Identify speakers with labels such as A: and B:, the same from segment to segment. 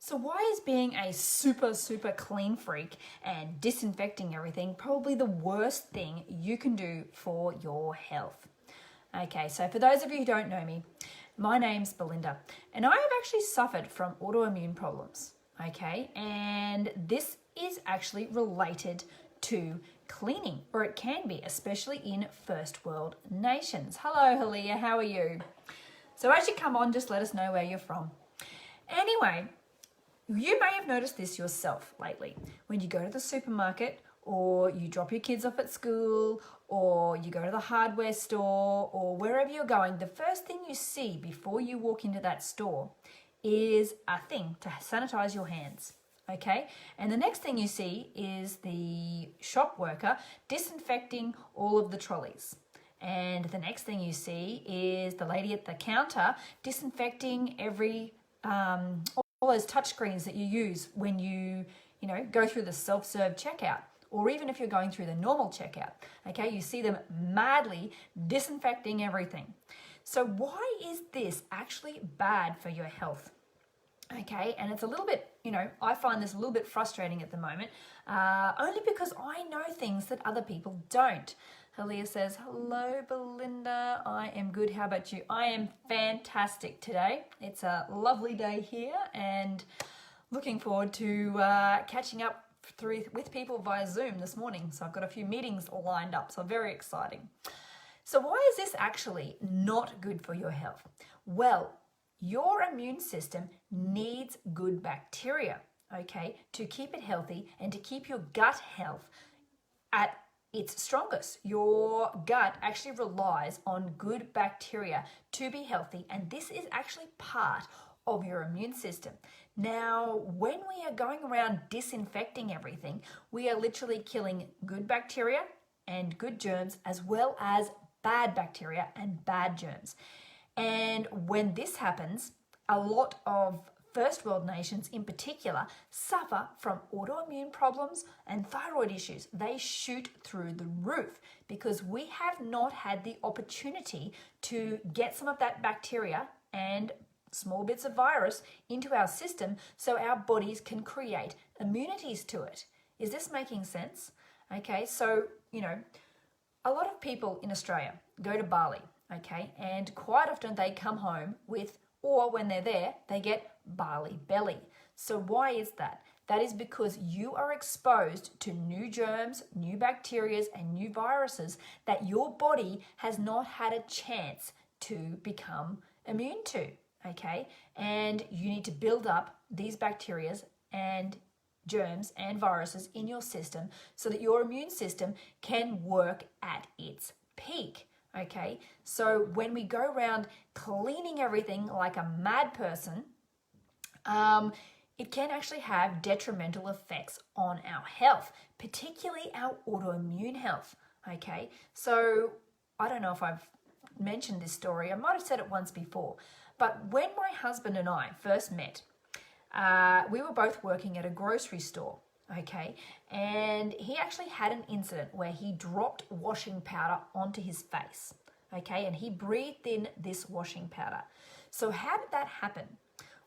A: So why is being a super clean freak and disinfecting everything probably the worst thing you can do for your health? Okay, so for those of you who don't know me, my name's Belinda and I have actually suffered from autoimmune problems, okay? And this is actually related to cleaning, or it can be, especially in first world nations. Hello, Halia, how are you? So as you come on, just let us know where you're from. Anyway, you may have noticed this yourself lately. When you go to the supermarket, or you drop your kids off at school, or you go to the hardware store, or wherever you're going, the first thing you see before you walk into that store is a thing to sanitize your hands. Okay, and the next thing you see is the shop worker disinfecting all of the trolleys. And the next thing you see is the lady at the counter disinfecting all those touchscreens that you use when you go through the self-serve checkout, or even if you're going through the normal checkout. Okay, you see them madly disinfecting everything. So why is this actually bad for your health? Okay, and it's a little bit, I find this a little bit frustrating at the moment, only because I know things that other people don't. Halia says, hello, Belinda. I am good. How about you? I am fantastic today. It's a lovely day here and looking forward to catching up with people via Zoom this morning. So I've got a few meetings lined up, so very exciting. So why is this actually not good for your health? Well, your immune system needs good bacteria, okay, to keep it healthy and to keep your gut health at its strongest. Your gut actually relies on good bacteria to be healthy, and this is actually part of your immune system. Now, when we are going around disinfecting everything, we are literally killing good bacteria and good germs, as well as bad bacteria and bad germs. And when this happens, a lot of first world nations in particular suffer from autoimmune problems and thyroid issues. They shoot through the roof because we have not had the opportunity to get some of that bacteria and small bits of virus into our system so our bodies can create immunities to it. Is this making sense? Okay, so, a lot of people in Australia go to Bali, okay, and quite often they come home with, or when they're there, they get Bali belly. So why is that? That is because you are exposed to new germs, new bacteria, and new viruses that your body has not had a chance to become immune to, okay? And you need to build up these bacteria and germs and viruses in your system so that your immune system can work at its peak. Okay, so when we go around cleaning everything like a mad person, it can actually have detrimental effects on our health, particularly our autoimmune health. Okay, so I don't know if I've mentioned this story. I might have said it once before, but when my husband and I first met, we were both working at a grocery store. Okay, and he actually had an incident where he dropped washing powder onto his face. Okay, and he breathed in this washing powder. So how did that happen?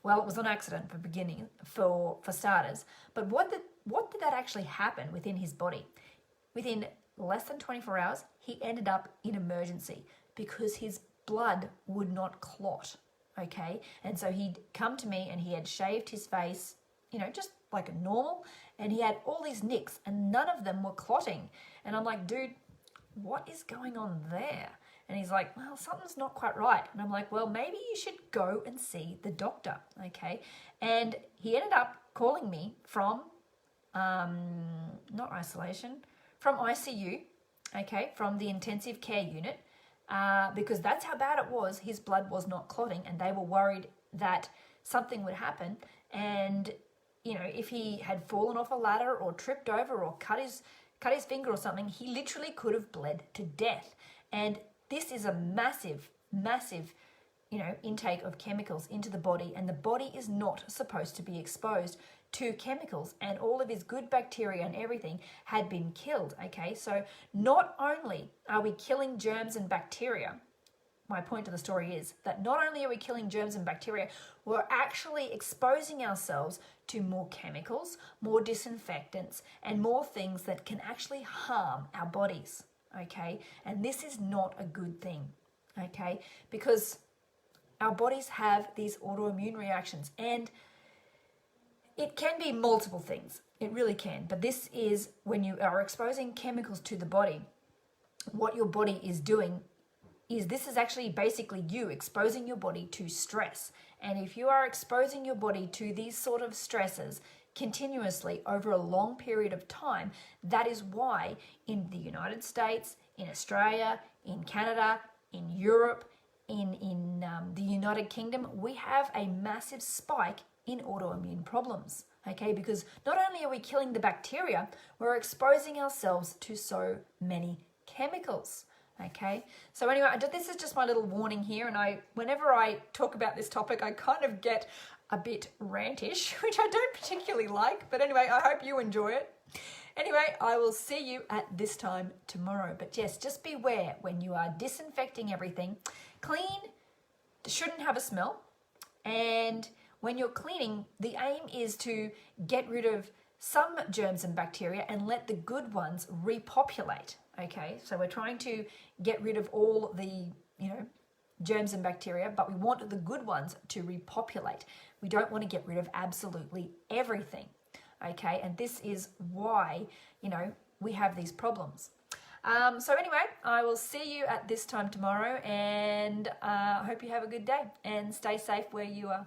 A: Well, it was an accident for starters. But what did that actually happen within his body? Within less than 24 hours, he ended up in emergency because his blood would not clot. Okay, and so he'd come to me and he had shaved his face, just like a normal, and he had all these nicks and none of them were clotting. And I'm like, dude, what is going on there? And he's like, well, something's not quite right. And I'm like, well, maybe you should go and see the doctor, okay? And he ended up calling me from, not isolation, from ICU, okay, from the intensive care unit, because that's how bad it was. His blood was not clotting and they were worried that something would happen. And if he had fallen off a ladder or tripped over or cut his finger or something, he literally could have bled to death. And this is a massive intake of chemicals into the body, and the body is not supposed to be exposed to chemicals, and all of his good bacteria and everything had been killed. Okay, so not only are we killing germs and bacteria, my point to the story is that not only are we killing germs and bacteria, we're actually exposing ourselves to more chemicals, more disinfectants, and more things that can actually harm our bodies, okay? And this is not a good thing, okay? Because our bodies have these autoimmune reactions, and it can be multiple things. It really can. But this is when you are exposing chemicals to the body, what your body is doing is this is actually basically you exposing your body to stress. And if you are exposing your body to these sort of stresses continuously over a long period of time, that is why in the United States, in Australia, in Canada, in Europe, in the United Kingdom, we have a massive spike in autoimmune problems, okay? Because not only are we killing the bacteria, we're exposing ourselves to so many chemicals, okay? So anyway, this is just my little warning here, and whenever I talk about this topic, I kind of get a bit rantish, which I don't particularly like, but anyway, I hope you enjoy it. Anyway, I will see you at this time tomorrow. But yes, just beware when you are disinfecting everything. Clean shouldn't have a smell, and when you're cleaning, the aim is to get rid of some germs and bacteria and let the good ones repopulate, okay? So we're trying to get rid of all the, germs and bacteria, but we want the good ones to repopulate. We don't want to get rid of absolutely everything, okay? And this is why, we have these problems. So anyway, I will see you at this time tomorrow, and I hope you have a good day and stay safe where you are.